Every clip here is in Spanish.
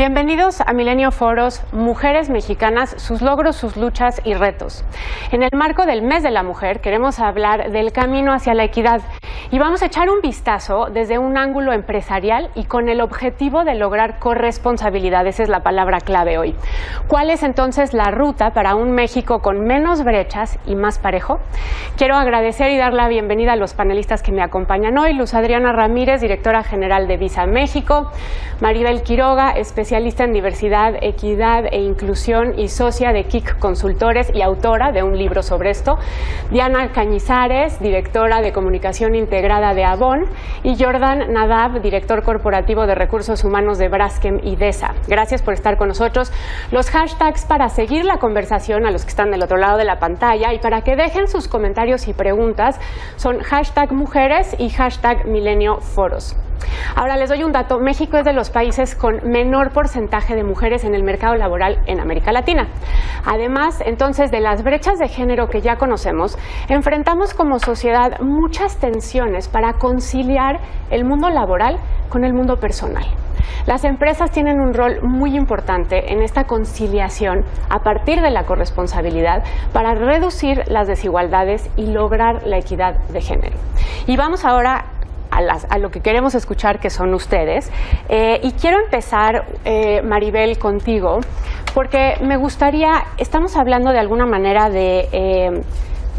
Bienvenidos a Milenio Foros, Mujeres Mexicanas, sus logros, sus luchas y retos. En el marco del Mes de la Mujer queremos hablar del camino hacia la equidad y vamos a echar un vistazo desde un ángulo empresarial y con el objetivo de lograr corresponsabilidad, esa es la palabra clave hoy. ¿Cuál es entonces la ruta para un México con menos brechas y más parejo? Quiero agradecer y dar la bienvenida a los panelistas que me acompañan hoy. Luz Adriana Ramírez, directora general de Visa México; Maribel Quiroga, especialista en diversidad, equidad e inclusión y socia de KIC Consultores y autora de un libro sobre esto; Diana Cañizares, directora de comunicación integrada de Avon; y Jordan Nadab, director corporativo de recursos humanos de Braskem y DESA. Gracias por estar con nosotros. Los hashtags para seguir la conversación a los que están del otro lado de la pantalla y para que dejen sus comentarios y preguntas son hashtag mujeres y hashtag Milenio Foros. Ahora les doy un dato: México es de los países con menor porcentaje de mujeres en el mercado laboral en América Latina. Además, entonces, de las brechas de género que ya conocemos, enfrentamos como sociedad muchas tensiones para conciliar el mundo laboral con el mundo personal. Las empresas tienen un rol muy importante en esta conciliación a partir de la corresponsabilidad para reducir las desigualdades y lograr la equidad de género. Y vamos ahora a lo que queremos escuchar, que son ustedes. Y quiero empezar, Maribel, contigo, porque me gustaría, estamos hablando de alguna manera de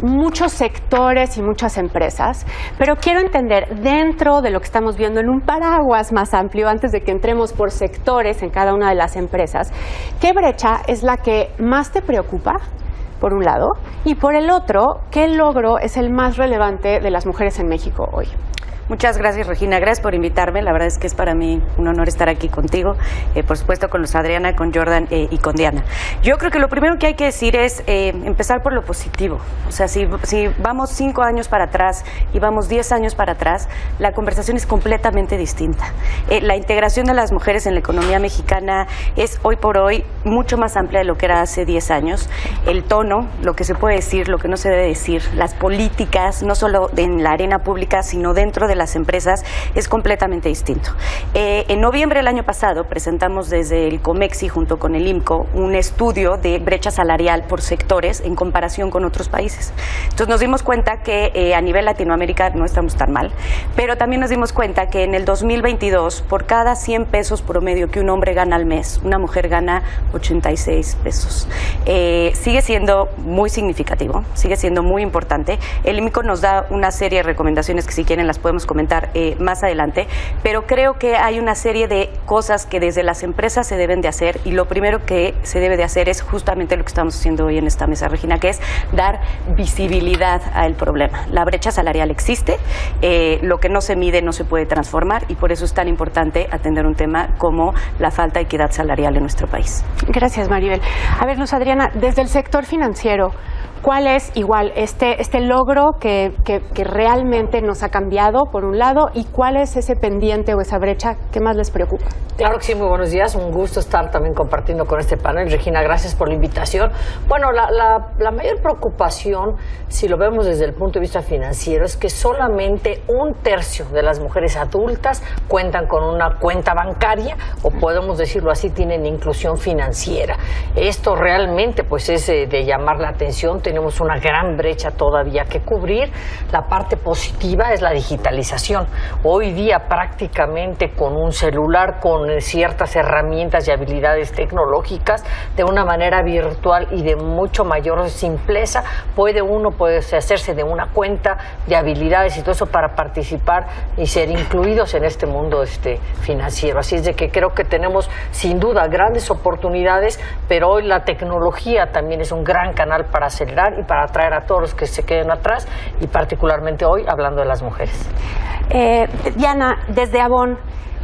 muchos sectores y muchas empresas, pero quiero entender, dentro de lo que estamos viendo en un paraguas más amplio, antes de que entremos por sectores en cada una de las empresas, ¿qué brecha es la que más te preocupa, por un lado, y por el otro, qué logro es el más relevante de las mujeres en México hoy? Muchas gracias, Regina. Gracias por invitarme. La verdad es que es para mí un honor estar aquí contigo, por supuesto con Luz Adriana, con Jordan y con Diana. Yo creo que lo primero que hay que decir es empezar por lo positivo. O sea, si vamos 5 años para atrás y vamos 10 años para atrás, la conversación es completamente distinta. La integración de las mujeres en la economía mexicana es hoy por hoy mucho más amplia de lo que era hace 10 años. El tono, lo que se puede decir, lo que no se debe decir, las políticas, no solo en la arena pública, sino dentro de las empresas, es completamente distinto. En noviembre del año pasado presentamos desde el COMEXI junto con el IMCO un estudio de brecha salarial por sectores en comparación con otros países. Entonces nos dimos cuenta que a nivel Latinoamérica no estamos tan mal, pero también nos dimos cuenta que en el 2022 por cada 100 pesos promedio que un hombre gana al mes, una mujer gana 86 pesos. Sigue siendo muy significativo, sigue siendo muy importante. El IMCO nos da una serie de recomendaciones que si quieren las podemos comentar más adelante, pero creo que hay una serie de cosas que desde las empresas se deben de hacer, y lo primero que se debe de hacer es justamente lo que estamos haciendo hoy en esta mesa, Regina, que es dar visibilidad al problema. La brecha salarial existe, lo que no se mide no se puede transformar, y por eso es tan importante atender un tema como la falta de equidad salarial en nuestro país. Gracias, Maribel. A ver, Luz Adriana, desde el sector financiero, ¿cuál es igual este logro que realmente nos ha cambiado, por un lado, y cuál es ese pendiente o esa brecha que más les preocupa? Claro que sí, muy buenos días, un gusto estar también compartiendo con este panel. Regina, gracias por la invitación. Bueno, la mayor preocupación, si lo vemos desde el punto de vista financiero, es que solamente 1/3 de las mujeres adultas cuentan con una cuenta bancaria, o podemos decirlo así, tienen inclusión financiera. Esto realmente pues es de llamar la atención. Tenemos una gran brecha todavía que cubrir. La parte positiva es la digitalización. Hoy día prácticamente con un celular, con ciertas herramientas y habilidades tecnológicas, de una manera virtual y de mucho mayor simpleza, puede hacerse de una cuenta de habilidades y todo eso para participar y ser incluidos en este mundo financiero. Así es de que creo que tenemos sin duda grandes oportunidades, pero hoy la tecnología también es un gran canal para acelerar y para atraer a todos los que se queden atrás, y particularmente hoy hablando de las mujeres. Diana, desde Avon,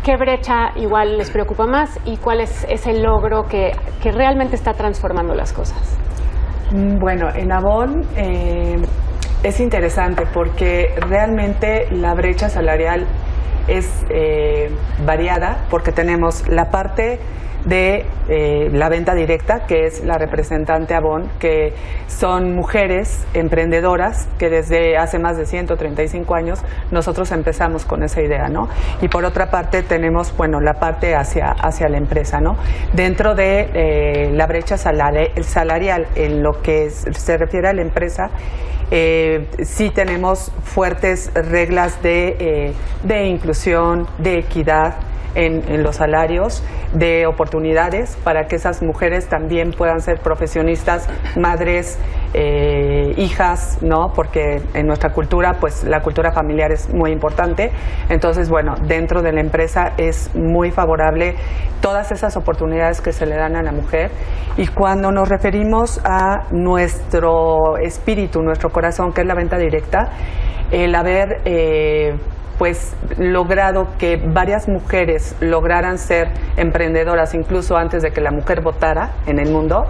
¿qué brecha igual les preocupa más y cuál es ese logro que realmente está transformando las cosas? Bueno, en Avon es interesante porque realmente la brecha salarial es variada, porque tenemos la parte de la venta directa, que es la representante Avon, que son mujeres emprendedoras que desde hace más de 135 años nosotros empezamos con esa idea, ¿no? Y por otra parte tenemos, bueno, la parte hacia la empresa, ¿no? Dentro de la brecha salarial en lo que se refiere a la empresa, sí tenemos fuertes reglas de inclusión, de equidad en los salarios, de oportunidades para que esas mujeres también puedan ser profesionistas, madres, hijas, ¿no? Porque en nuestra cultura, pues la cultura familiar es muy importante. Entonces, bueno, dentro de la empresa es muy favorable todas esas oportunidades que se le dan a la mujer. Y cuando nos referimos a nuestro espíritu, nuestro corazón, que es la venta directa, el haber pues logrado que varias mujeres lograran ser emprendedoras incluso antes de que la mujer votara en el mundo,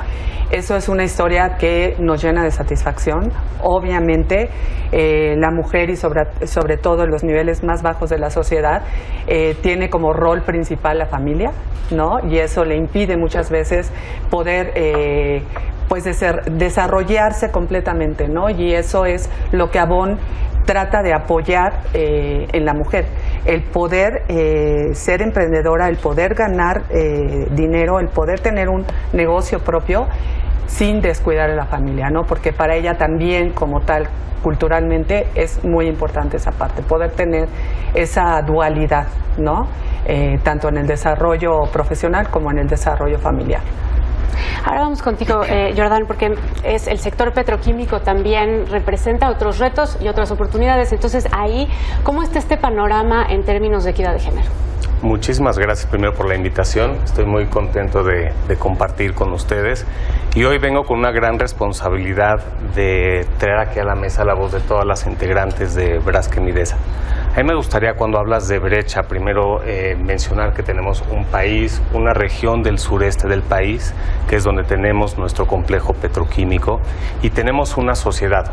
eso es una historia que nos llena de satisfacción. Obviamente la mujer, y sobre todo en los niveles más bajos de la sociedad, tiene como rol principal la familia, ¿no? Y eso le impide muchas veces poder pues desarrollarse completamente, ¿no? Y eso es lo que Avon trata de apoyar en la mujer, el poder ser emprendedora, el poder ganar dinero, el poder tener un negocio propio sin descuidar a la familia, ¿no? Porque para ella también, como tal, culturalmente es muy importante esa parte, poder tener esa dualidad, ¿no? Tanto en el desarrollo profesional como en el desarrollo familiar. Ahora vamos contigo, Jordan, porque es el sector petroquímico también representa otros retos y otras oportunidades. Entonces, ahí, ¿cómo está este panorama en términos de equidad de género? Muchísimas gracias primero por la invitación. Estoy muy contento de compartir con ustedes. Y hoy vengo con una gran responsabilidad de traer aquí a la mesa la voz de todas las integrantes de Braskem Idesa. A mí me gustaría, cuando hablas de brecha, primero mencionar que tenemos un país, una región del sureste del país, que es donde tenemos nuestro complejo petroquímico, y tenemos una sociedad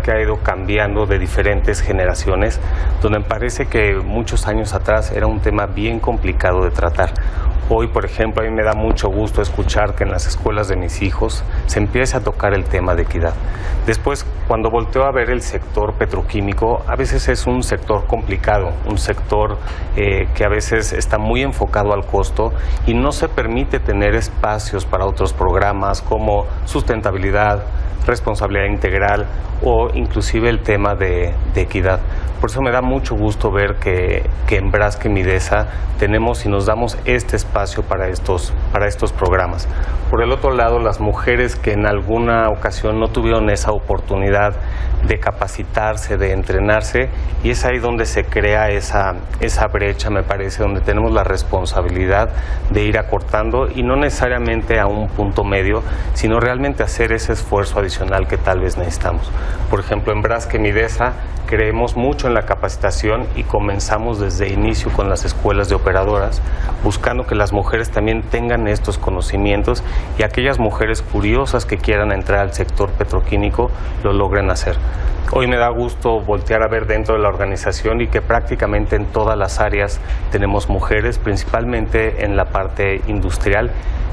que ha ido cambiando de diferentes generaciones, donde me parece que muchos años atrás era un tema bien complicado de tratar. Hoy, por ejemplo, a mí me da mucho gusto escuchar que en las escuelas de mis hijos se empiece a tocar el tema de equidad. Después, cuando volteo a ver el sector petroquímico, a veces es un sector complicado, un sector que a veces está muy enfocado al costo y no se permite tener espacios para otros programas como sustentabilidad, responsabilidad integral o inclusive el tema de equidad. Por eso me da mucho gusto ver que en Braskem Idesa tenemos y nos damos este espacio para estos programas. Por el otro lado, las mujeres que en alguna ocasión no tuvieron esa oportunidad de capacitarse, de entrenarse, y es ahí donde se crea esa brecha, me parece, donde tenemos la responsabilidad de ir acortando, y no necesariamente a un punto medio, sino realmente hacer ese esfuerzo adicional que tal vez necesitamos. Por ejemplo, en Braskem Idesa creemos mucho en la capacitación y comenzamos desde inicio con las escuelas de operadoras, buscando que las mujeres también tengan estos conocimientos y aquellas mujeres curiosas que quieran entrar al sector petroquímico lo logren hacer. Hoy me da gusto voltear a ver dentro de la organización y que prácticamente en todas las áreas tenemos mujeres, principalmente en la parte industrial.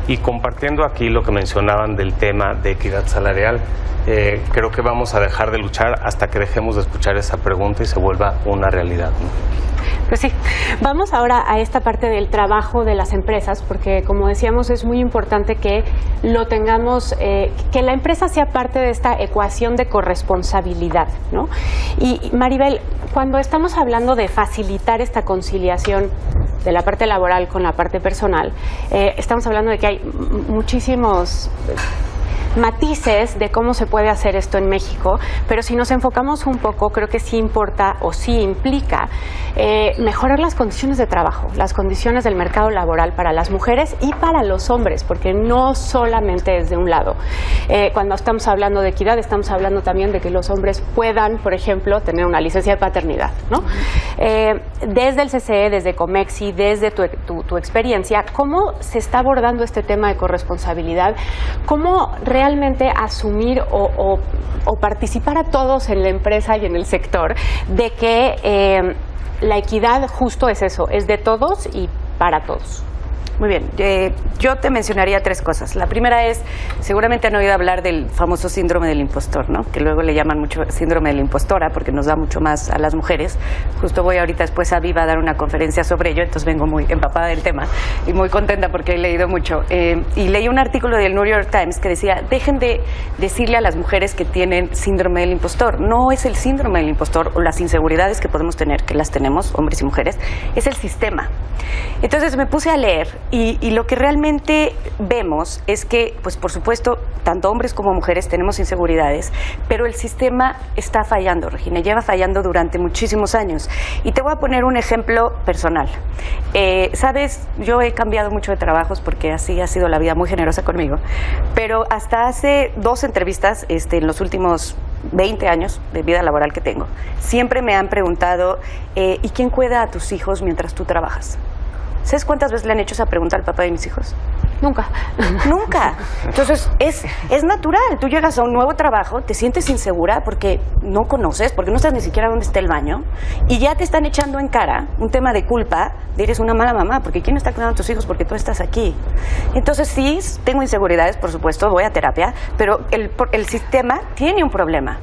Y compartiendo aquí lo que mencionaban del tema de equidad salarial, creo que vamos a dejar de luchar hasta que dejemos de escuchar esa pregunta y se vuelva una realidad, ¿no? Pues sí, vamos ahora a esta parte del trabajo de las empresas, porque como decíamos es muy importante que lo tengamos, que la empresa sea parte de esta ecuación de corresponsabilidad, ¿no? Y Maribel, cuando estamos hablando de facilitar esta conciliación de la parte laboral con la parte personal, estamos hablando de que hay muchísimos matices de cómo se puede hacer esto en México, pero si nos enfocamos un poco, creo que sí importa o sí implica mejorar las condiciones de trabajo, las condiciones del mercado laboral para las mujeres y para los hombres, porque no solamente es de un lado. Cuando estamos hablando de equidad, estamos hablando también de que los hombres puedan, por ejemplo, tener una licencia de paternidad, ¿no? Desde el CCE, desde Comexi, desde tu experiencia, ¿cómo se está abordando este tema de corresponsabilidad? ¿Cómo realmente asumir o participar a todos en la empresa y en el sector de que la equidad justo es eso, es de todos y para todos? Muy bien, yo te mencionaría 3 cosas. La primera es, seguramente han oído hablar del famoso síndrome del impostor, ¿no? Que luego le llaman mucho síndrome de la impostora porque nos da mucho más a las mujeres. Justo voy ahorita después a Viva a dar una conferencia sobre ello, entonces vengo muy empapada del tema y muy contenta porque he leído mucho. Y leí un artículo del New York Times que decía, dejen de decirle a las mujeres que tienen síndrome del impostor. No es el síndrome del impostor o las inseguridades que podemos tener, que las tenemos, hombres y mujeres, es el sistema. Entonces me puse a leer y lo que realmente vemos es que, pues por supuesto, tanto hombres como mujeres tenemos inseguridades, pero el sistema está fallando, Regina, lleva fallando durante muchísimos años. Y te voy a poner un ejemplo personal. Sabes, yo he cambiado mucho de trabajos porque así ha sido la vida muy generosa conmigo, pero hasta hace 2 entrevistas en los últimos 20 años de vida laboral que tengo, siempre me han preguntado, ¿y quién cuida a tus hijos mientras tú trabajas? ¿Sabes cuántas veces le han hecho esa pregunta al papá de mis hijos? Nunca. Nunca. Entonces, es natural. Tú llegas a un nuevo trabajo, te sientes insegura porque no conoces, porque no sabes ni siquiera dónde está el baño, y ya te están echando en cara un tema de culpa de eres una mala mamá, porque ¿quién está cuidando a tus hijos? Porque tú estás aquí. Entonces, sí, tengo inseguridades, por supuesto, voy a terapia, pero el sistema tiene un problema.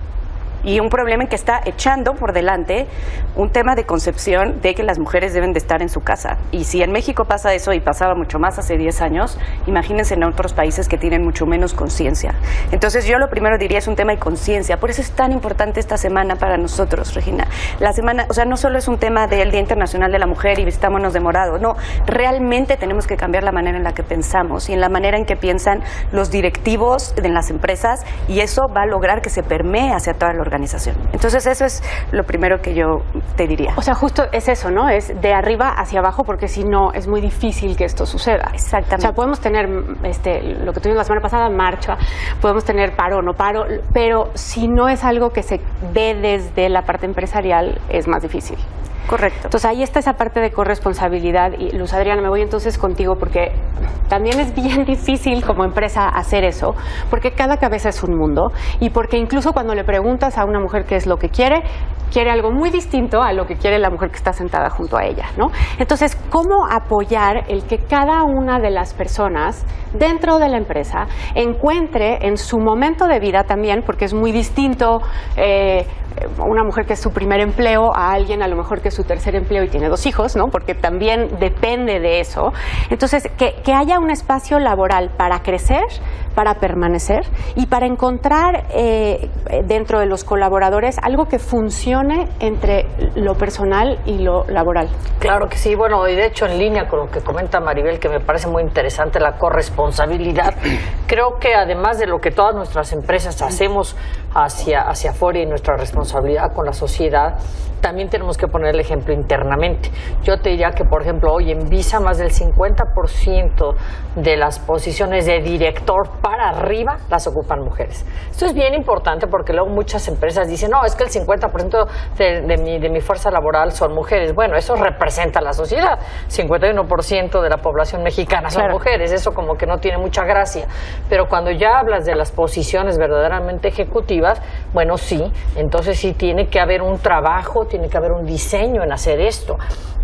Y un problema en que está echando por delante un tema de concepción de que las mujeres deben de estar en su casa. Y si en México pasa eso, y pasaba mucho más hace 10 años, imagínense en otros países que tienen mucho menos conciencia. Entonces yo lo primero diría es un tema de conciencia. Por eso es tan importante esta semana para nosotros, Regina. La semana, o sea, no solo es un tema del Día Internacional de la Mujer y vistámonos de morado, no, realmente tenemos que cambiar la manera en la que pensamos y en la manera en que piensan los directivos de las empresas, y eso va a lograr que se permee hacia toda la organización. Entonces eso es lo primero que yo te diría. O sea, justo es eso, ¿no? Es de arriba hacia abajo, porque si no es muy difícil que esto suceda. Exactamente. O sea, podemos tener lo que tuvimos la semana pasada, marcha, podemos tener paro o no paro, pero si no es algo que se ve desde la parte empresarial, es más difícil. Correcto. Entonces ahí está esa parte de corresponsabilidad. Y Luz Adriana, me voy entonces contigo porque también es bien difícil como empresa hacer eso, porque cada cabeza es un mundo, y porque incluso cuando le preguntas a una mujer qué es lo que quiere algo muy distinto a lo que quiere la mujer que está sentada junto a ella, ¿no? Entonces, ¿cómo apoyar el que cada una de las personas dentro de la empresa encuentre en su momento de vida también, porque es muy distinto una mujer que es su primer empleo a alguien a lo mejor que es su tercer empleo y tiene 2 hijos, ¿no? Porque también depende de eso. Entonces, que haya un espacio laboral para crecer, para permanecer y para encontrar dentro de los colaboradores algo que funcione entre lo personal y lo laboral. Claro que sí, bueno, y de hecho en línea con lo que comenta Maribel, que me parece muy interesante, la corresponsabilidad, creo que además de lo que todas nuestras empresas hacemos hacia afuera y nuestra responsabilidad con la sociedad, también tenemos que poner el ejemplo internamente. Yo te diría que, por ejemplo, hoy en Visa más del 50% de las posiciones de director para arriba las ocupan mujeres. Esto es bien importante porque luego muchas empresas dicen, no, es que el 50% de mi fuerza laboral son mujeres. Bueno, eso representa a la sociedad. 51% de la población mexicana son mujeres. Eso como que no tiene mucha gracia. Pero cuando ya hablas de las posiciones verdaderamente ejecutivas, bueno, sí, entonces sí tiene que haber un trabajo, tiene que haber un diseño en hacer esto.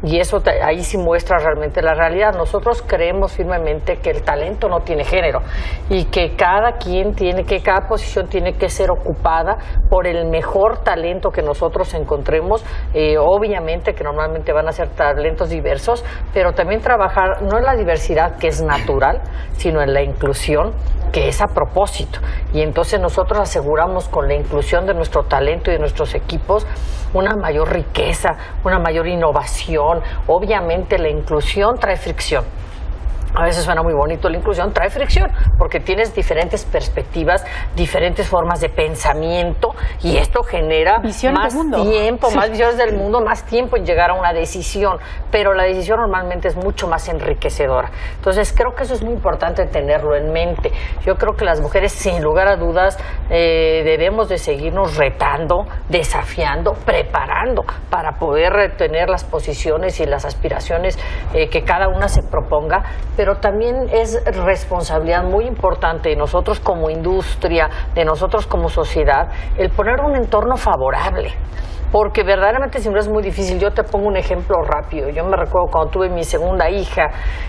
Y eso ahí sí muestra realmente la realidad. Nosotros creemos firmemente que el talento no tiene género y que cada posición tiene que ser ocupada por el mejor talento que nosotros encontremos. Obviamente que normalmente van a ser talentos diversos, pero también trabajar no en la diversidad que es natural, sino en la inclusión que es a propósito. Y entonces nosotros aseguramos con la inclusión de nuestro talento y de nuestros equipos una mayor riqueza, una mayor innovación. Obviamente la inclusión trae fricción. A veces suena muy bonito la inclusión, trae fricción, porque tienes diferentes perspectivas, diferentes formas de pensamiento, y esto genera más tiempo, más visiones del mundo, más tiempo en llegar a una decisión, pero la decisión normalmente es mucho más enriquecedora. Entonces creo que eso es muy importante tenerlo en mente. Yo creo que las mujeres, sin lugar a dudas, debemos de seguirnos retando, desafiando, preparando para poder tener las posiciones y las aspiraciones que cada una se proponga, pero también es responsabilidad muy importante de nosotros como industria, de nosotros como sociedad, el poner un entorno favorable. porque verdaderamente siempre es muy difícil. Yo te pongo un ejemplo rápido. Yo me recuerdo cuando tuve mi segunda hija,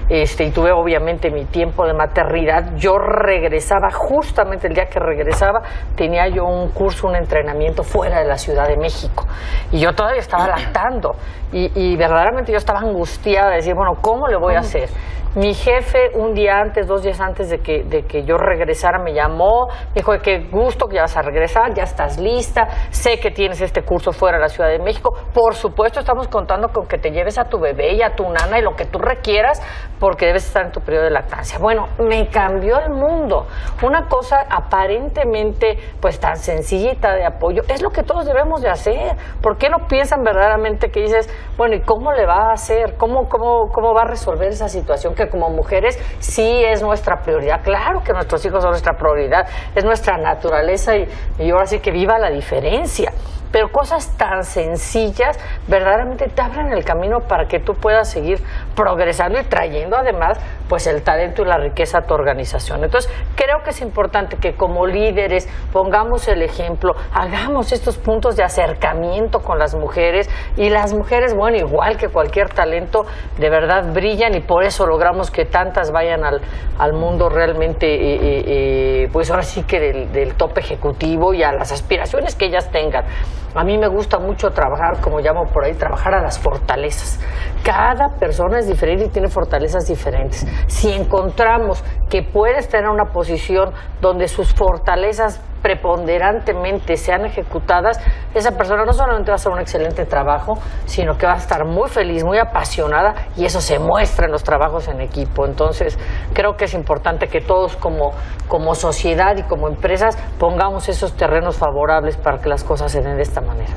y tuve obviamente mi tiempo de maternidad, yo regresaba, justamente el día que regresaba, tenía yo un curso, un entrenamiento fuera de la Ciudad de México, y yo todavía estaba lactando, y verdaderamente yo estaba angustiada de decir, bueno, ¿cómo le voy a hacer? Mi jefe, un día antes, 2 días antes de que yo regresara, me llamó, me dijo, qué gusto que ya vas a regresar, ya estás lista, sé que tienes este curso fuera de la Ciudad de México, por supuesto estamos contando con que te lleves a tu bebé y a tu nana y lo que tú requieras, porque debes estar en tu periodo de lactancia. Bueno, me cambió el mundo. Una cosa aparentemente pues tan sencillita de apoyo, es lo que todos debemos de hacer. ¿Por qué no piensan verdaderamente que dices, bueno, ¿y cómo le va a hacer? ¿Cómo va a resolver esa situación que como mujeres sí es nuestra prioridad? Claro que nuestros hijos son nuestra prioridad, es nuestra naturaleza, y ahora sí que viva la diferencia. Pero cosas tan sencillas verdaderamente te abren el camino para que tú puedas seguir progresando y trayendo además pues el talento y la riqueza a tu organización. Entonces creo que es importante que como líderes pongamos el ejemplo, hagamos estos puntos de acercamiento con las mujeres, y las mujeres, bueno, igual que cualquier talento, de verdad brillan, y por eso logramos que tantas vayan al mundo realmente pues ahora sí que del top ejecutivo y a las aspiraciones que ellas tengan. A mí me gusta mucho trabajar, como llamo por ahí, trabajar a las fortalezas. Cada persona es diferente y tiene fortalezas diferentes. Si encontramos que puedes tener una posición donde sus fortalezas preponderantemente sean ejecutadas, esa persona no solamente va a hacer un excelente trabajo, sino que va a estar muy feliz, muy apasionada, y eso se muestra en los trabajos en equipo. Entonces, creo que es importante que todos como sociedad y como empresas pongamos esos terrenos favorables para que las cosas se den de esta manera.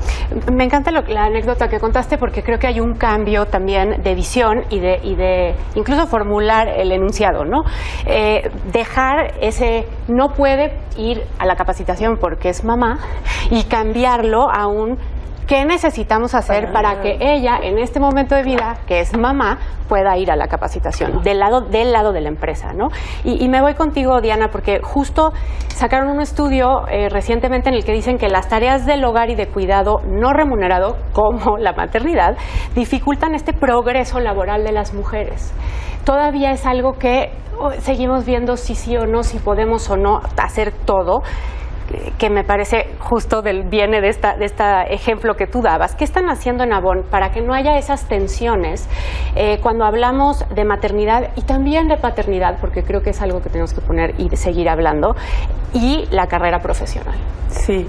Me encanta la anécdota que contaste, porque creo que hay un cambio también de visión y de incluso formular el enunciado, ¿no? Dejar ese no puede ir a la capacitación porque es mamá, y cambiarlo a un ¿qué necesitamos hacer para que ella, en este momento de vida, que es mamá, pueda ir a la capacitación del lado de la empresa, ¿no? Y me voy contigo, Diana, porque justo sacaron un estudio recientemente en el que dicen que las tareas del hogar y de cuidado no remunerado, como la maternidad, dificultan este progreso laboral de las mujeres. Todavía es algo que seguimos viendo si sí o no, si podemos o no hacer todo, que me parece justo viene de este ejemplo que tú dabas. ¿Qué están haciendo en Avon para que no haya esas tensiones cuando hablamos de maternidad y también de paternidad, porque creo que es algo que tenemos que poner y seguir hablando, y la carrera profesional? Sí,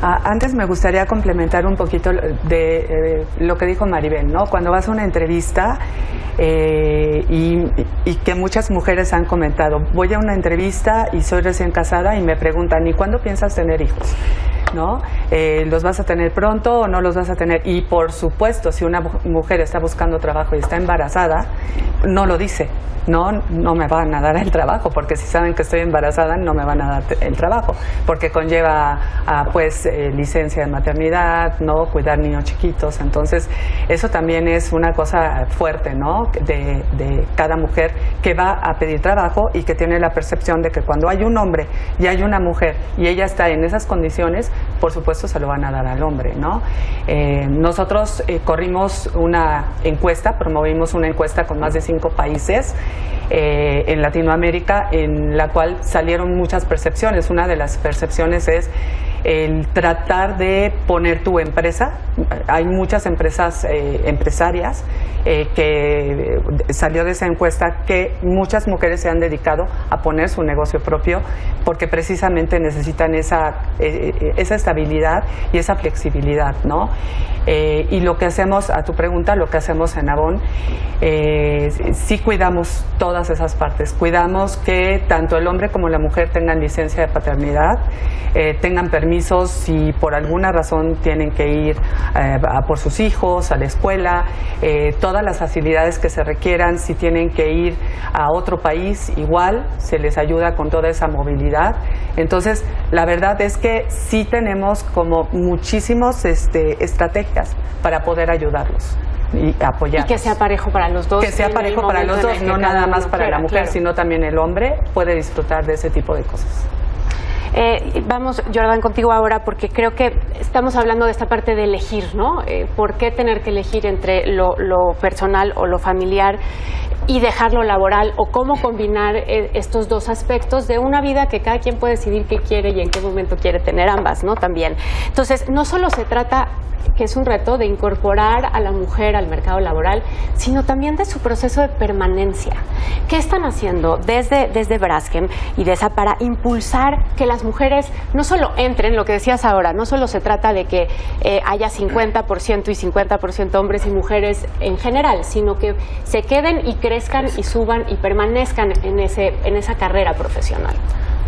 antes me gustaría complementar un poquito de lo que dijo Maribel, ¿no? Cuando vas a una entrevista y que muchas mujeres han comentado, voy a una entrevista y soy recién casada y me preguntan, ¿y cuándo piensas tener hijos? ¿No? ¿Los vas a tener pronto o no los vas a tener? Y por supuesto, si una mujer está buscando trabajo y está embarazada, no lo dice. No me van a dar el trabajo, porque si saben que estoy embarazada no me van a dar el trabajo, porque conlleva licencia de maternidad, no cuidar niños chiquitos. Entonces eso también es una cosa fuerte, ¿no? de cada mujer que va a pedir trabajo y que tiene la percepción de que cuando hay un hombre y hay una mujer y ella está en esas condiciones, por supuesto se lo van a dar al hombre, ¿no? Nosotros corrimos una encuesta, promovimos una encuesta con más de 5 países en Latinoamérica, en la cual salieron muchas percepciones. Una de las percepciones es el tratar de poner tu empresa. Hay muchas empresas empresarias que salió de esa encuesta que muchas mujeres se han dedicado a poner su negocio propio porque precisamente necesitan esa estabilidad y esa flexibilidad, ¿no? Y lo que hacemos, a tu pregunta, lo que hacemos en Avon, sí cuidamos todas esas partes. Cuidamos que tanto el hombre como la mujer tengan licencia de paternidad, tengan permisos si por alguna razón tienen que ir a por sus hijos, a la escuela, todas las facilidades que se requieran. Si tienen que ir a otro país, igual se les ayuda con toda esa movilidad. Entonces, la verdad es que sí tenemos como muchísimas estrategias para poder ayudarlos y apoyarlos. Y que sea parejo para los dos. Que sea parejo para los dos, no nada más para la mujer, claro, sino también el hombre puede disfrutar de ese tipo de cosas. Vamos, Jordan, contigo ahora, porque creo que estamos hablando de esta parte de elegir, ¿no? ¿Por qué tener que elegir entre lo personal o lo familiar y dejar lo laboral? O cómo combinar estos dos aspectos de una vida que cada quien puede decidir qué quiere y en qué momento quiere tener ambas, ¿no? También. Entonces, no solo se trata, que es un reto, de incorporar a la mujer al mercado laboral, sino también de su proceso de permanencia. ¿Qué están haciendo desde Braskem y DESA para impulsar que las mujeres no solo entren, lo que decías ahora, no solo se trata de que haya 50% y 50% hombres y mujeres en general, sino que se queden y crezcan y suban y permanezcan en esa carrera profesional?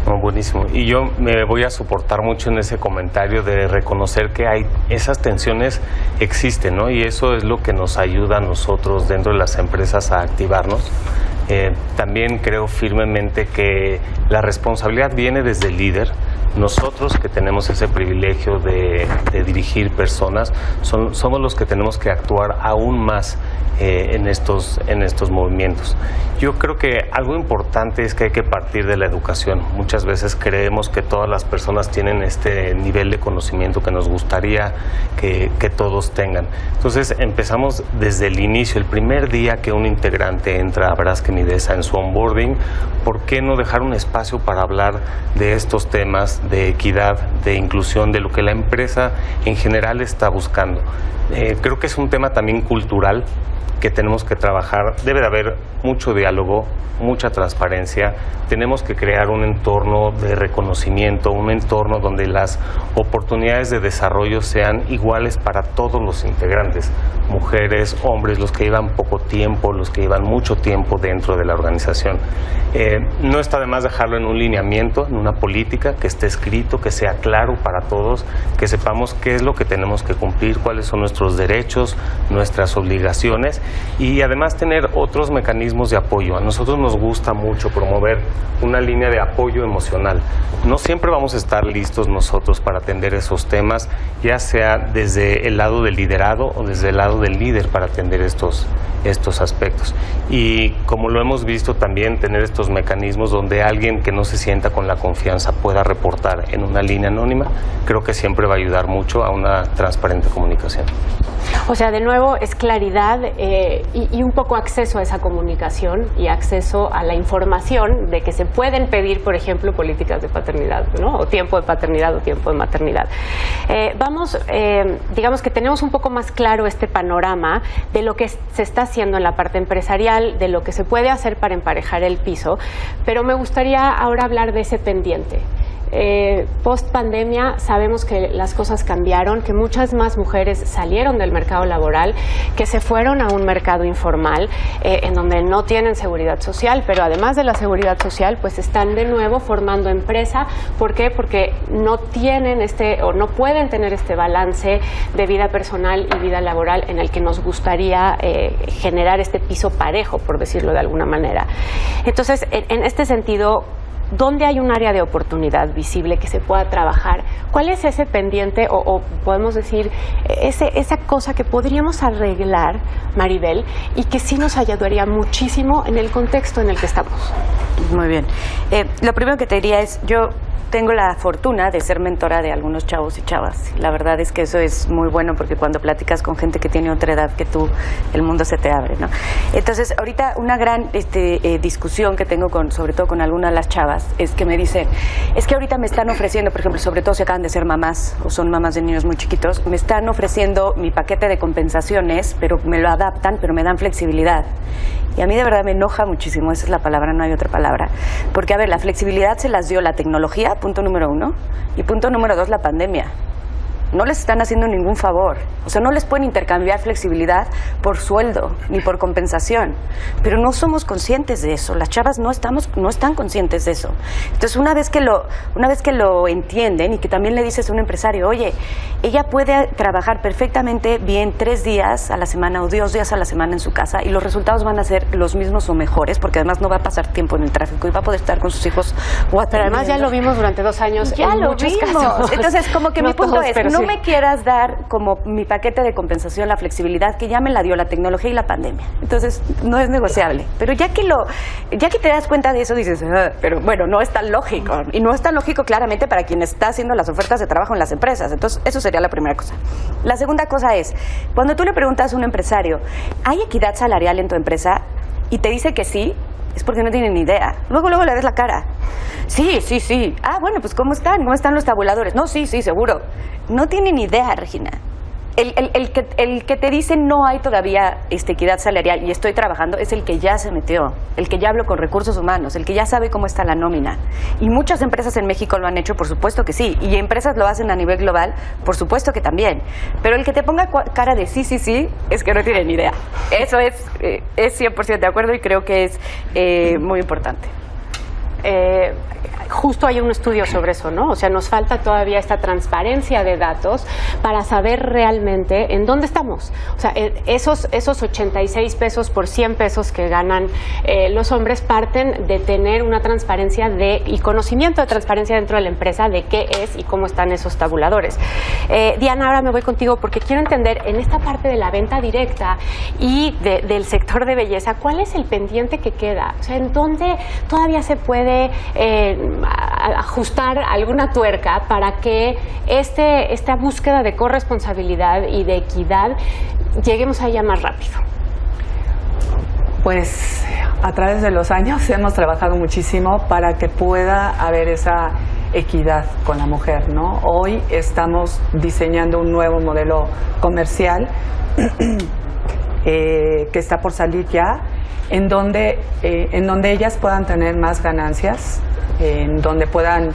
Oh, buenísimo. Y yo me voy a soportar mucho en ese comentario de reconocer que hay esas tensiones existen, ¿no? Y eso es lo que nos ayuda a nosotros dentro de las empresas a activarnos. También creo firmemente que la responsabilidad viene desde el líder. Nosotros que tenemos ese privilegio de dirigir personas, somos los que tenemos que actuar aún más en estos movimientos. Yo creo que algo importante es que hay que partir de la educación. Muchas veces creemos que todas las personas tienen este nivel de conocimiento que nos gustaría que todos tengan. Entonces empezamos desde el inicio, el primer día que un integrante entra a Braskem y DESA en su onboarding, ¿por qué no dejar un espacio para hablar de estos temas de equidad, de inclusión, de lo que la empresa en general está buscando? Creo que es un tema también cultural que tenemos que trabajar. Debe de haber mucho diálogo, mucha transparencia. Tenemos que crear un entorno de reconocimiento, un entorno donde las oportunidades de desarrollo sean iguales para todos los integrantes, mujeres, hombres, los que llevan poco tiempo, los que llevan mucho tiempo dentro de la organización. No está de más dejarlo en un lineamiento, en una política que esté escrito, que sea claro para todos, que sepamos qué es lo que tenemos que cumplir, cuáles son nuestros derechos, nuestras obligaciones, y además tener otros mecanismos de apoyo. A nosotros nos gusta mucho promover una línea de apoyo emocional. No siempre vamos a estar listos nosotros para atender esos temas, ya sea desde el lado del liderado o desde el lado del líder para atender estos aspectos. Y como lo hemos visto también, tener estos mecanismos donde alguien que no se sienta con la confianza pueda reportar en una línea anónima, creo que siempre va a ayudar mucho a una transparente comunicación. O sea, de nuevo, es claridad y un poco acceso a esa comunicación y acceso a la información de que se pueden pedir, por ejemplo, políticas de paternidad, ¿no? O tiempo de paternidad o tiempo de maternidad. Digamos que tenemos un poco más claro este panorama de lo que se está haciendo en la parte empresarial, de lo que se puede hacer para emparejar el piso, pero me gustaría ahora hablar de ese pendiente. Post pandemia sabemos que las cosas cambiaron, que muchas más mujeres salieron del mercado laboral, que se fueron a un mercado informal en donde no tienen seguridad social, pero además de la seguridad social pues están de nuevo formando empresa. ¿Por qué? Porque no tienen o no pueden tener este balance de vida personal y vida laboral en el que nos gustaría generar este piso parejo, por decirlo de alguna manera. Entonces, en este sentido, ¿dónde hay un área de oportunidad visible que se pueda trabajar? ¿Cuál es ese pendiente o podemos decir esa cosa que podríamos arreglar, Maribel, y que sí nos ayudaría muchísimo en el contexto en el que estamos? Muy bien. Lo primero que te diría es, yo tengo la fortuna de ser mentora de algunos chavos y chavas. La verdad es que eso es muy bueno porque cuando platicas con gente que tiene otra edad que tú, el mundo se te abre, ¿no? Entonces, ahorita una gran discusión que tengo sobre todo con algunas de las chavas es que me dicen, es que ahorita me están ofreciendo, por ejemplo, sobre todo si acaban de ser mamás o son mamás de niños muy chiquitos, me están ofreciendo mi paquete de compensaciones, pero me lo adaptan, pero me dan flexibilidad. Y a mí de verdad me enoja muchísimo, esa es la palabra, no hay otra palabra. Porque, a ver, la flexibilidad se las dio la tecnología, punto número 1, y punto número 2, la pandemia. No les están haciendo ningún favor. O sea, no les pueden intercambiar flexibilidad por sueldo ni por compensación. Pero no somos conscientes de eso. Las chavas no están conscientes de eso. Entonces, una vez que lo entienden y que también le dices a un empresario, oye, ella puede trabajar perfectamente bien 3 días a la semana o 2 días a la semana en su casa y los resultados van a ser los mismos o mejores, porque además no va a pasar tiempo en el tráfico y va a poder estar con sus hijos. Pero además ya lo vimos durante 2 años ya en lo muchos vimos. casos. Entonces, como que mi punto es, no me quieras dar como mi paquete de compensación la flexibilidad que ya me la dio la tecnología y la pandemia. Entonces, no es negociable. Pero ya que te das cuenta de eso, dices, pero bueno, no es tan lógico. Y no es tan lógico claramente para quien está haciendo las ofertas de trabajo en las empresas. Entonces, eso sería la primera cosa. La segunda cosa es, cuando tú le preguntas a un empresario, ¿hay equidad salarial en tu empresa? Y te dice que sí, es porque no tienen ni idea. Luego le ves la cara. Sí. Ah, bueno, pues ¿cómo están? ¿Cómo están los tabuladores? No, sí, seguro. No tienen idea, Regina. El que te dice no hay todavía equidad salarial y estoy trabajando es el que ya se metió, el que ya habló con recursos humanos, el que ya sabe cómo está la nómina. Y muchas empresas en México lo han hecho, por supuesto que sí. Y empresas lo hacen a nivel global, por supuesto que también. Pero el que te ponga cara de sí, es que no tiene ni idea. Eso es 100% de acuerdo y creo que es muy importante. Justo hay un estudio sobre eso, ¿no? O sea, nos falta todavía esta transparencia de datos para saber realmente en dónde estamos. O sea, esos 86 pesos por 100 pesos que ganan los hombres parten de tener una transparencia y conocimiento de transparencia dentro de la empresa de qué es y cómo están esos tabuladores. Diana, ahora me voy contigo porque quiero entender en esta parte de la venta directa y del sector de belleza, ¿cuál es el pendiente que queda? O sea, ¿en dónde todavía se puede ajustar alguna tuerca para que esta búsqueda de corresponsabilidad y de equidad lleguemos allá más rápido? Pues a través de los años hemos trabajado muchísimo para que pueda haber esa equidad con la mujer, ¿no? Hoy estamos diseñando un nuevo modelo comercial que está por salir ya, en donde ellas puedan tener más ganancias, en donde puedan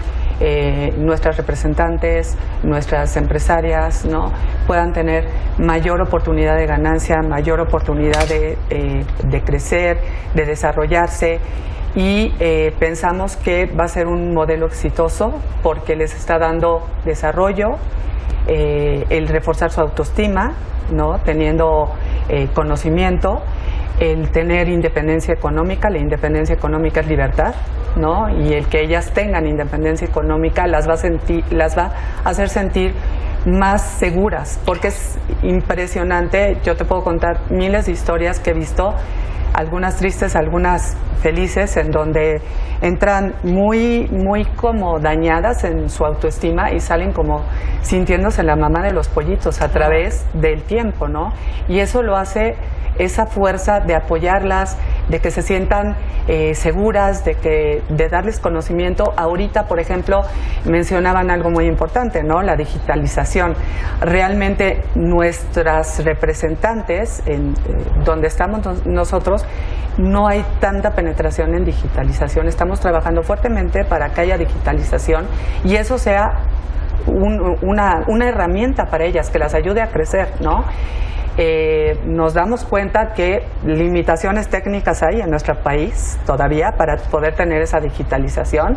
nuestras representantes, nuestras empresarias, ¿no?, puedan tener mayor oportunidad de ganancia, mayor oportunidad de crecer, de desarrollarse. Y pensamos que va a ser un modelo exitoso porque les está dando desarrollo, el reforzar su autoestima, ¿no?, teniendo conocimiento, el tener independencia económica. La independencia económica es libertad, ¿no? Y el que ellas tengan independencia económica las va a hacer sentir más seguras, porque es impresionante. Yo te puedo contar miles de historias que he visto, algunas tristes, algunas felices, en donde entran muy como dañadas en su autoestima y salen como sintiéndose la mamá de los pollitos a través del tiempo, ¿no? Y eso lo hace esa fuerza de apoyarlas, de que se sientan seguras, de darles conocimiento. Ahorita, por ejemplo, mencionaban algo muy importante, ¿no?, la digitalización. Realmente nuestras representantes, donde estamos nosotros, no hay tanta penetración en digitalización. Estamos trabajando fuertemente para que haya digitalización y eso sea una herramienta para ellas, que las ayude a crecer, ¿no? Nos damos cuenta que limitaciones técnicas hay en nuestro país todavía para poder tener esa digitalización,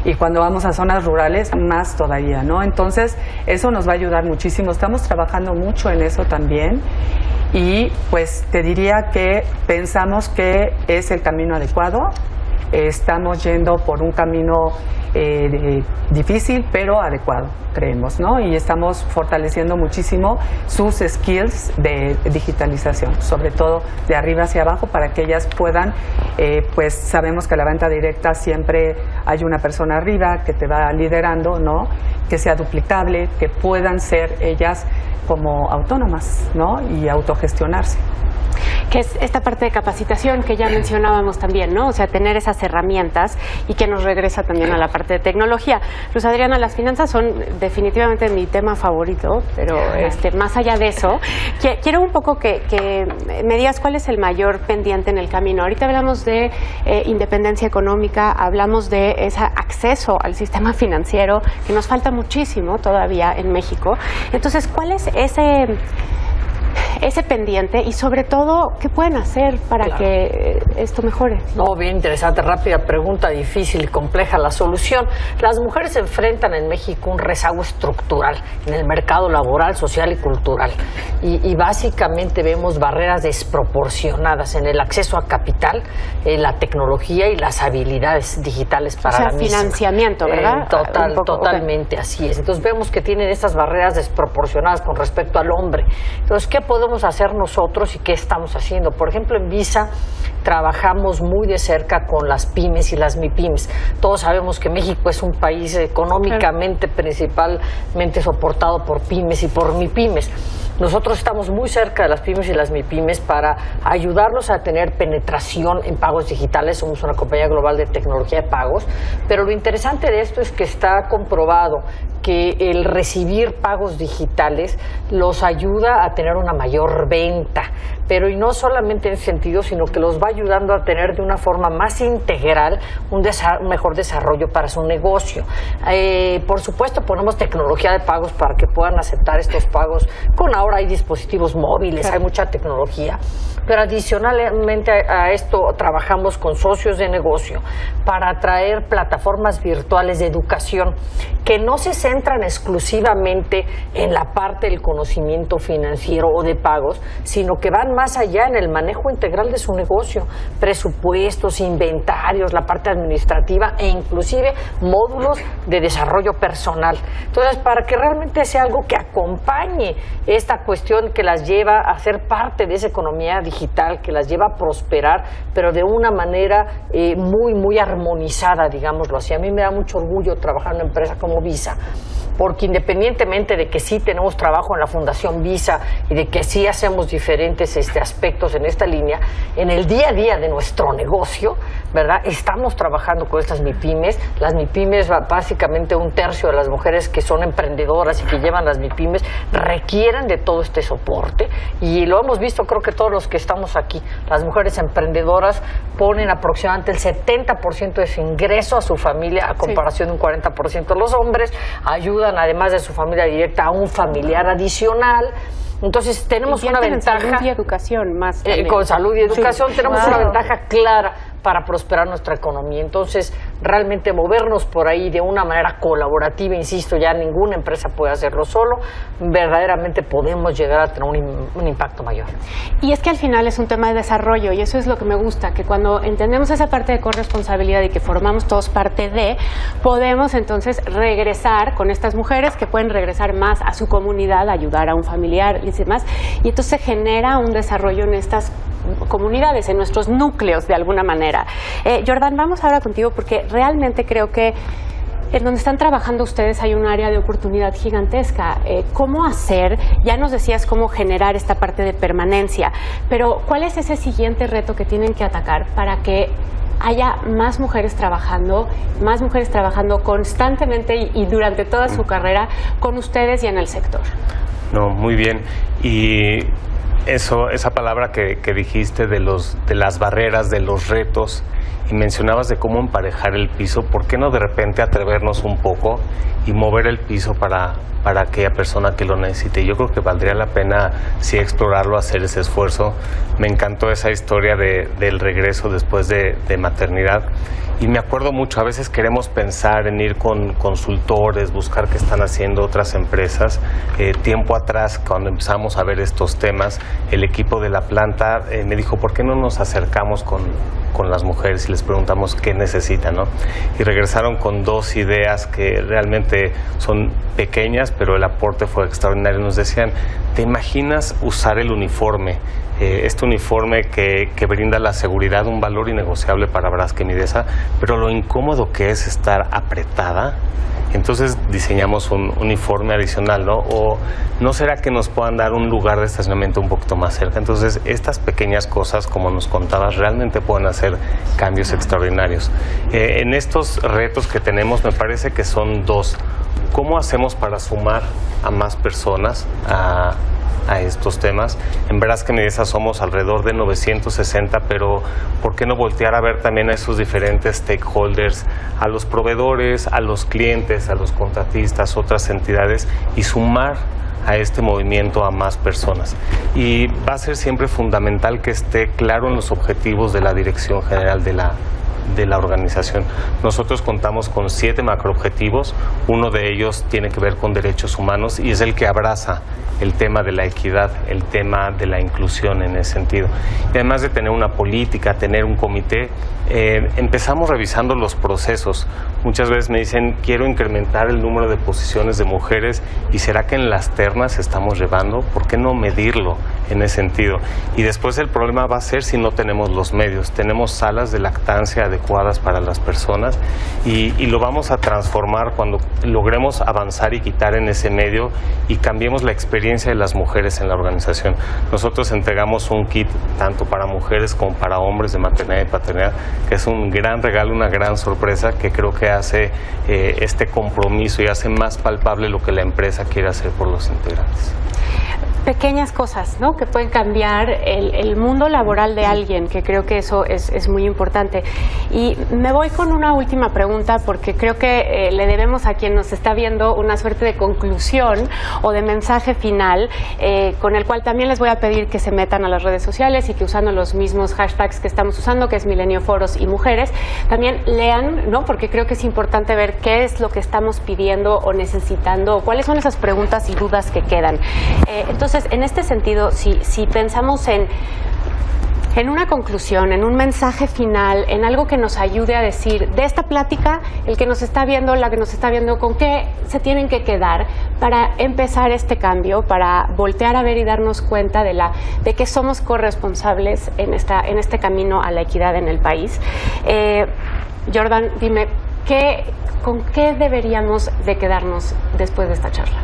y cuando vamos a zonas rurales más todavía, ¿no? Entonces eso nos va a ayudar muchísimo. Estamos trabajando mucho en eso también y pues te diría que pensamos que es el camino adecuado. Estamos yendo por un camino difícil, pero adecuado, creemos, ¿no? Y estamos fortaleciendo muchísimo sus skills de digitalización, sobre todo de arriba hacia abajo, para que ellas puedan, pues sabemos que la venta directa siempre hay una persona arriba que te va liderando, ¿no?, que sea duplicable, que puedan ser ellas como autónomas, ¿no?, y autogestionarse. Que es esta parte de capacitación que ya mencionábamos también, ¿no? O sea, tener esas herramientas, y que nos regresa también a la parte de tecnología. Luz Adriana, las finanzas son definitivamente mi tema favorito, pero más allá de eso, quiero un poco que me digas cuál es el mayor pendiente en el camino. Ahorita hablamos de independencia económica, hablamos de ese acceso al sistema financiero, que nos falta muchísimo todavía en México. Entonces, ¿cuál es ese pendiente y sobre todo, ¿qué pueden hacer para que esto mejore? No, bien interesante, rápida pregunta, difícil y compleja la solución. Las mujeres enfrentan en México un rezago estructural en el mercado laboral, social y cultural. Y básicamente vemos barreras desproporcionadas en el acceso a capital, la tecnología y las habilidades digitales para la misma. Financiamiento, ¿verdad? Totalmente, así es. Entonces vemos que tienen estas barreras desproporcionadas con respecto al hombre. Entonces, ¿qué podemos hacer nosotros y qué estamos haciendo? Por ejemplo, en Visa trabajamos muy de cerca con las pymes y las MIPYMES. Todos sabemos que México es un país económicamente principalmente soportado por pymes y por MIPYMES. Nosotros estamos muy cerca de las pymes y las MIPYMES para ayudarlos a tener penetración en pagos digitales. Somos una compañía global de tecnología de pagos, pero lo interesante de esto es que está comprobado que el recibir pagos digitales los ayuda a tener una mayor venta, pero y no solamente en ese sentido, sino que los va ayudando a tener de una forma más integral un mejor desarrollo para su negocio. Por supuesto, ponemos tecnología de pagos para que puedan aceptar estos pagos. Ahora hay dispositivos móviles, hay mucha tecnología, pero adicionalmente a esto trabajamos con socios de negocio para traer plataformas virtuales de educación que no se centran exclusivamente en la parte del conocimiento financiero o de pagos, sino que van más allá en el manejo integral de su negocio, presupuestos, inventarios, la parte administrativa e inclusive módulos de desarrollo personal. Entonces, para que realmente sea algo que acompañe esta cuestión que las lleva a ser parte de esa economía digital, que las lleva a prosperar, pero de una manera muy armonizada, digámoslo así. A mí me da mucho orgullo trabajar en una empresa como Visa, porque independientemente de que sí tenemos trabajo en la Fundación Visa y de que sí hacemos diferentes aspectos en esta línea, en el día a día de nuestro negocio, ¿verdad? Estamos trabajando con estas MIPYMES. Las MIPYMES, básicamente un tercio de las mujeres que son emprendedoras y que llevan las MIPYMES requieren de todo este soporte, y lo hemos visto, creo que todos los que estamos aquí, las mujeres emprendedoras ponen aproximadamente el 70% de su ingreso a su familia a comparación de un 40% de los hombres, ayudan además de su familia directa a un familiar adicional. Entonces tenemos una ventaja. Con salud y educación más. Con salud y educación tenemos una ventaja clara para prosperar nuestra economía. Entonces, realmente movernos por ahí de una manera colaborativa, insisto, ya ninguna empresa puede hacerlo solo, verdaderamente podemos llegar a tener un impacto mayor. Y es que al final es un tema de desarrollo, y eso es lo que me gusta, que cuando entendemos esa parte de corresponsabilidad y que formamos todos parte de, podemos entonces regresar con estas mujeres que pueden regresar más a su comunidad, ayudar a un familiar y demás, y entonces se genera un desarrollo en estas comunidades, en nuestros núcleos de alguna manera. Jordan, vamos ahora contigo porque realmente creo que en donde están trabajando ustedes hay un área de oportunidad gigantesca. ¿Cómo hacer? Ya nos decías cómo generar esta parte de permanencia, pero ¿cuál es ese siguiente reto que tienen que atacar para que haya más mujeres trabajando constantemente y durante toda su carrera con ustedes y en el sector? No, muy bien. Y esa palabra que dijiste de las barreras, de los retos, y mencionabas de cómo emparejar el piso, ¿por qué no de repente atrevernos un poco y mover el piso para aquella persona que lo necesite? Yo creo que valdría la pena sí explorarlo, hacer ese esfuerzo. Me encantó esa historia del regreso después de maternidad. Y me acuerdo mucho, a veces queremos pensar en ir con consultores, buscar qué están haciendo otras empresas. Tiempo atrás, cuando empezamos a ver estos temas, el equipo de la planta me dijo, ¿por qué no nos acercamos con las mujeres y les preguntamos qué necesitan, ¿no? Y regresaron con dos ideas que realmente son pequeñas, pero el aporte fue extraordinario. Nos decían, ¿te imaginas usar el uniforme? Este uniforme que brinda la seguridad, un valor innegociable para Braskem Idesa, pero lo incómodo que es estar apretada. Entonces diseñamos un uniforme adicional, ¿no? O ¿no será que nos puedan dar un lugar de estacionamiento un poquito más cerca? Entonces estas pequeñas cosas, como nos contabas, realmente pueden hacer cambios extraordinarios. En estos retos que tenemos, me parece que son dos. ¿Cómo hacemos para sumar a más personas a estos temas? En Braskem Idesa somos alrededor de 960, pero ¿por qué no voltear a ver también a esos diferentes stakeholders, a los proveedores, a los clientes, a los contratistas, otras entidades, y sumar a este movimiento a más personas. Y va a ser siempre fundamental que esté claro en los objetivos de la Dirección General de la organización. Nosotros contamos con 7 macroobjetivos. Uno de ellos tiene que ver con derechos humanos y es el que abraza el tema de la equidad, el tema de la inclusión en ese sentido. Y además de tener una política, tener un comité, empezamos revisando los procesos. Muchas veces me dicen, quiero incrementar el número de posiciones de mujeres, ¿y será que en las ternas estamos llevando? ¿Por qué no medirlo en ese sentido? Y después el problema va a ser si no tenemos los medios. Tenemos salas de lactancia adecuadas para las personas y lo vamos a transformar cuando logremos avanzar y quitar en ese medio y cambiemos la experiencia de las mujeres en la organización. Nosotros entregamos un kit tanto para mujeres como para hombres de maternidad y paternidad, que es un gran regalo, una gran sorpresa que creo que hace este compromiso y hace más palpable lo que la empresa quiere hacer por los integrantes. Pequeñas cosas, ¿no?, que pueden cambiar el mundo laboral de alguien, que creo que eso es muy importante. Y me voy con una última pregunta, porque creo que le debemos a quien nos está viendo una suerte de conclusión o de mensaje final, con el cual también les voy a pedir que se metan a las redes sociales y que, usando los mismos hashtags que estamos usando, que es Milenio Foros y Mujeres, también lean, ¿no?, porque creo que es importante ver qué es lo que estamos pidiendo o necesitando, o cuáles son esas preguntas y dudas que quedan. Entonces, en este sentido, si pensamos en una conclusión, en un mensaje final, en algo que nos ayude a decir de esta plática, el que nos está viendo, la que nos está viendo, con qué se tienen que quedar para empezar este cambio, para voltear a ver y darnos cuenta de que somos corresponsables en este camino a la equidad en el país. Jordan, dime, ¿con qué deberíamos de quedarnos después de esta charla?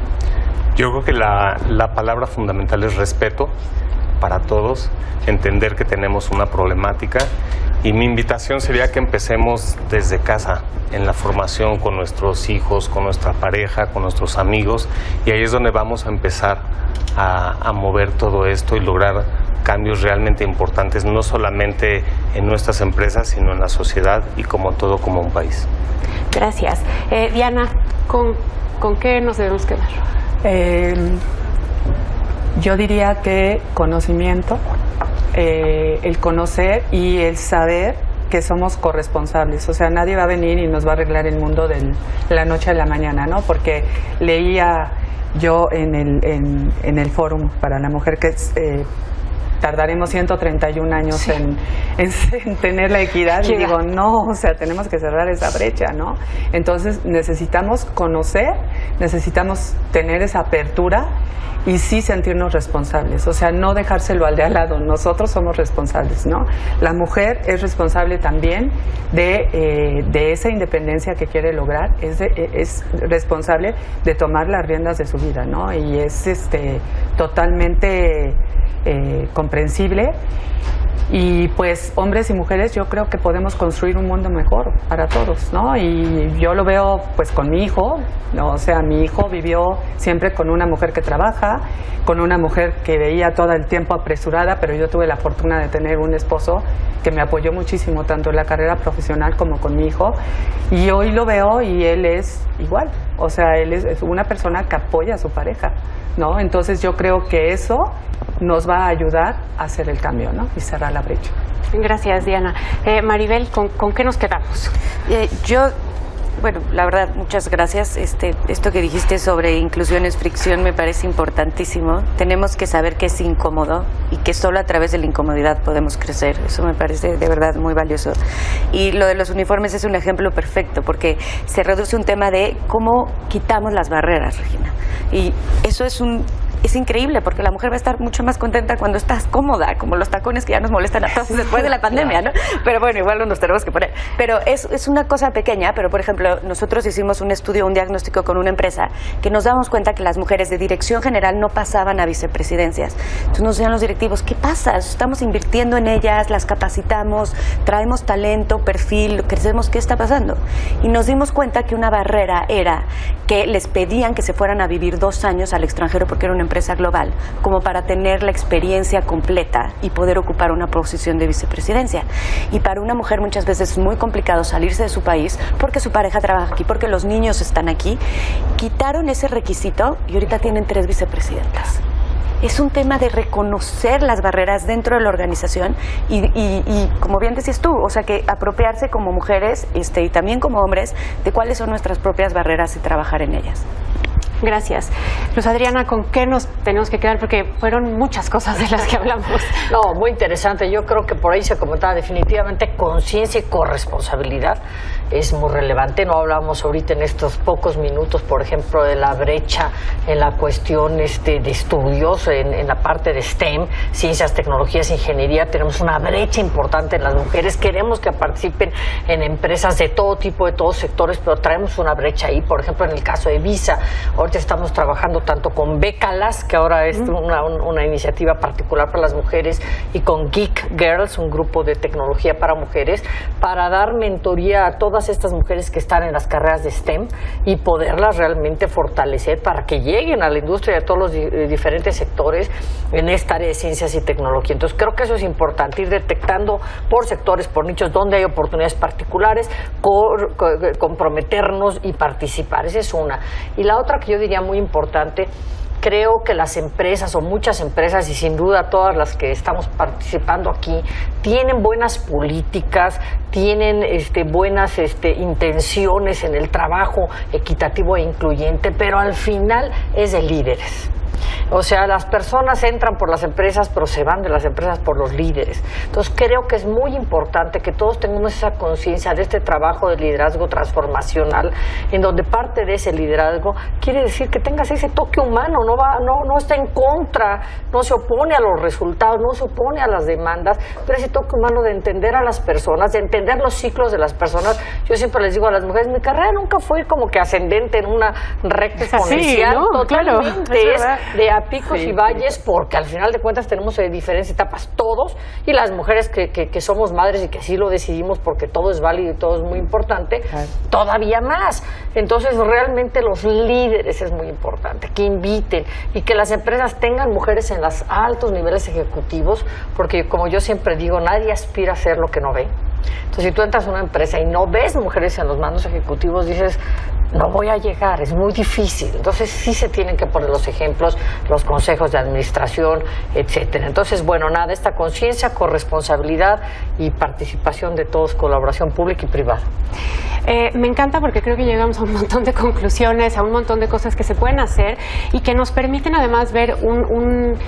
Yo creo que la palabra fundamental es respeto para todos, entender que tenemos una problemática, y mi invitación sería que empecemos desde casa, en la formación con nuestros hijos, con nuestra pareja, con nuestros amigos, y ahí es donde vamos a empezar a mover todo esto y lograr cambios realmente importantes, no solamente en nuestras empresas, sino en la sociedad y como un país. Gracias. Diana, ¿con qué nos debemos quedar? Yo diría que conocimiento, el conocer y el saber que somos corresponsables. O sea, nadie va a venir y nos va a arreglar el mundo de la noche a la mañana, ¿no? Porque leía yo en el Fórum para la Mujer que tardaremos 131 años sí. en tener la equidad. Y digo, no, o sea, tenemos que cerrar esa brecha, ¿no? Entonces necesitamos conocer, necesitamos tener esa apertura y sí sentirnos responsables, o sea, no dejárselo al de al lado. Nosotros somos responsables, ¿no? La mujer es responsable también de esa independencia que quiere lograr, es responsable de tomar las riendas de su vida, ¿no? Y es totalmente comprensible. Y pues hombres y mujeres, yo creo que podemos construir un mundo mejor para todos, ¿no? Y yo lo veo pues con mi hijo, ¿no? O sea, mi hijo vivió siempre con una mujer que trabaja, con una mujer que veía todo el tiempo apresurada, pero yo tuve la fortuna de tener un esposo que me apoyó muchísimo, tanto en la carrera profesional como con mi hijo, y hoy lo veo y él es igual, o sea, él es una persona que apoya a su pareja, ¿no? Entonces yo creo que eso nos va a ayudar a hacer el cambio, ¿no? Y cerrar la brecha. Gracias, Diana. Maribel, ¿con qué nos quedamos? Bueno, la verdad, muchas gracias. Esto que dijiste sobre inclusión es fricción me parece importantísimo. Tenemos que saber que es incómodo y que solo a través de la incomodidad podemos crecer. Eso me parece de verdad muy valioso. Y lo de los uniformes es un ejemplo perfecto, porque se reduce un tema de cómo quitamos las barreras, Regina. Y eso es increíble, porque la mujer va a estar mucho más contenta cuando estás cómoda, como los tacones que ya nos molestan a todos después de la pandemia, ¿no? Pero bueno, igual no nos tenemos que poner. Pero es una cosa pequeña, pero por ejemplo, nosotros hicimos un estudio, un diagnóstico con una empresa, que nos damos cuenta que las mujeres de dirección general no pasaban a vicepresidencias. Entonces nos decían los directivos, ¿qué pasa? Estamos invirtiendo en ellas, las capacitamos, traemos talento, perfil, crecemos, ¿qué está pasando? Y nos dimos cuenta que una barrera era que les pedían que se fueran a vivir 2 años al extranjero porque era una empresa global, como para tener la experiencia completa y poder ocupar una posición de vicepresidencia. Y para una mujer muchas veces es muy complicado salirse de su país porque su pareja trabaja aquí, porque los niños están aquí. Quitaron ese requisito y ahorita tienen 3 vicepresidentas. Es un tema de reconocer las barreras dentro de la organización y como bien decías tú, o sea, que apropiarse como mujeres y también como hombres de cuáles son nuestras propias barreras y trabajar en ellas. Gracias. Luz Adriana, ¿con qué nos tenemos que quedar? Porque fueron muchas cosas de las que hablamos. No, muy interesante. Yo creo que por ahí se comentaba definitivamente conciencia y corresponsabilidad es muy relevante. No hablamos ahorita en estos pocos minutos, por ejemplo, de la brecha en la cuestión de estudios, en la parte de STEM, ciencias, tecnologías, ingeniería. Tenemos una brecha importante en las mujeres. Queremos que participen en empresas de todo tipo, de todos sectores, pero traemos una brecha ahí. Por ejemplo, en el caso de Visa, ahorita estamos trabajando tanto con Bécalas, que ahora es una iniciativa particular para las mujeres, y con Geek Girls, un grupo de tecnología para mujeres, para dar mentoría a todas estas mujeres que están en las carreras de STEM y poderlas realmente fortalecer para que lleguen a la industria de todos los diferentes sectores en esta área de ciencias y tecnología. Entonces creo que eso es importante, ir detectando por sectores, por nichos, donde hay oportunidades particulares, comprometernos y participar. Esa es una. Y la otra que yo diría muy importante, creo que las empresas o muchas empresas, y sin duda todas las que estamos participando aquí, tienen buenas políticas, tienen buenas intenciones en el trabajo equitativo e incluyente, pero al final es de líderes. O sea, las personas entran por las empresas, pero se van de las empresas por los líderes. Entonces creo que es muy importante que todos tengamos esa conciencia de este trabajo de liderazgo transformacional, en donde parte de ese liderazgo quiere decir que tengas ese toque humano, no está en contra, no se opone a los resultados, no se opone a las demandas, pero ese toque humano de entender a las personas, de entender los ciclos de las personas. Yo siempre les digo a las mujeres, mi carrera nunca fue como que ascendente en una recta exponencial, ¿no? Totalmente, Claro. es de a picos y valles, porque al final de cuentas tenemos diferentes etapas todos, y las mujeres que somos madres y que sí lo decidimos porque todo es válido y todo es muy importante, todavía más. Entonces realmente los líderes es muy importante, que inviten y que las empresas tengan mujeres en los altos niveles ejecutivos, porque como yo siempre digo, nadie aspira a ser lo que no ve. Entonces, si tú entras a una empresa y no ves mujeres en los mandos ejecutivos, dices, no voy a llegar, es muy difícil. Entonces, sí se tienen que poner los ejemplos, los consejos de administración, etcétera. Entonces, bueno, nada, esta conciencia, corresponsabilidad y participación de todos, colaboración pública y privada. Me encanta porque creo que llegamos a un montón de conclusiones, a un montón de cosas que se pueden hacer y que nos permiten además ver un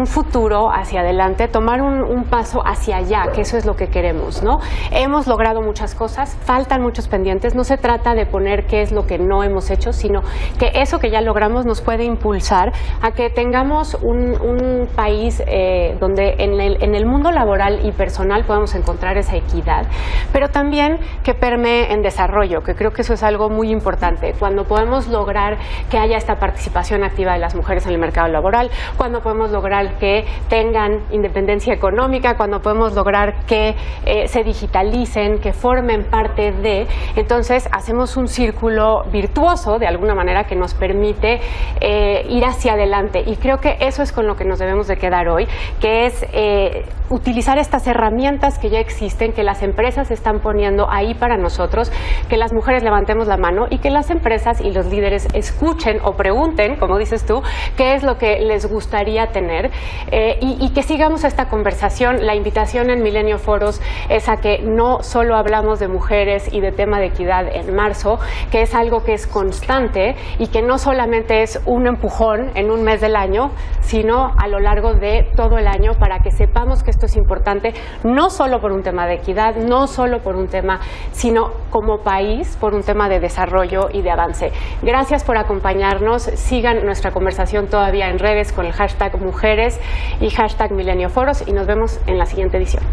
futuro hacia adelante, tomar un paso hacia allá, que eso es lo que queremos, ¿no? Hemos logrado muchas cosas, faltan muchos pendientes, no se trata de poner qué es lo que no hemos hecho, sino que eso que ya logramos nos puede impulsar a que tengamos un país donde en el mundo laboral y personal podamos encontrar esa equidad, pero también que permee en desarrollo, que creo que eso es algo muy importante. Cuando podemos lograr que haya esta participación activa de las mujeres en el mercado laboral, cuando podemos lograr que tengan independencia económica, cuando podemos lograr que se digitalicen, que formen parte de, entonces hacemos un círculo virtuoso de alguna manera que nos permite ir hacia adelante, y creo que eso es con lo que nos debemos de quedar hoy, que es utilizar estas herramientas que ya existen, que las empresas están poniendo ahí para nosotros, que las mujeres levantemos la mano y que las empresas y los líderes escuchen o pregunten, como dices tú, qué es lo que les gustaría tener, y que sigamos esta conversación. La invitación en Milenio Foros es a que no solo hablamos de mujeres y de tema de equidad en marzo, que es algo que es constante y que no solamente es un empujón en un mes del año, sino a lo largo de todo el año, para que sepamos que esto es importante, no solo por un tema de equidad, no solo por un tema, sino como país, por un tema de desarrollo y de avance. Gracias por acompañarnos. Sigan nuestra conversación todavía en redes con el hashtag mujeres y hashtag Milenio Foros, y nos vemos en la siguiente edición.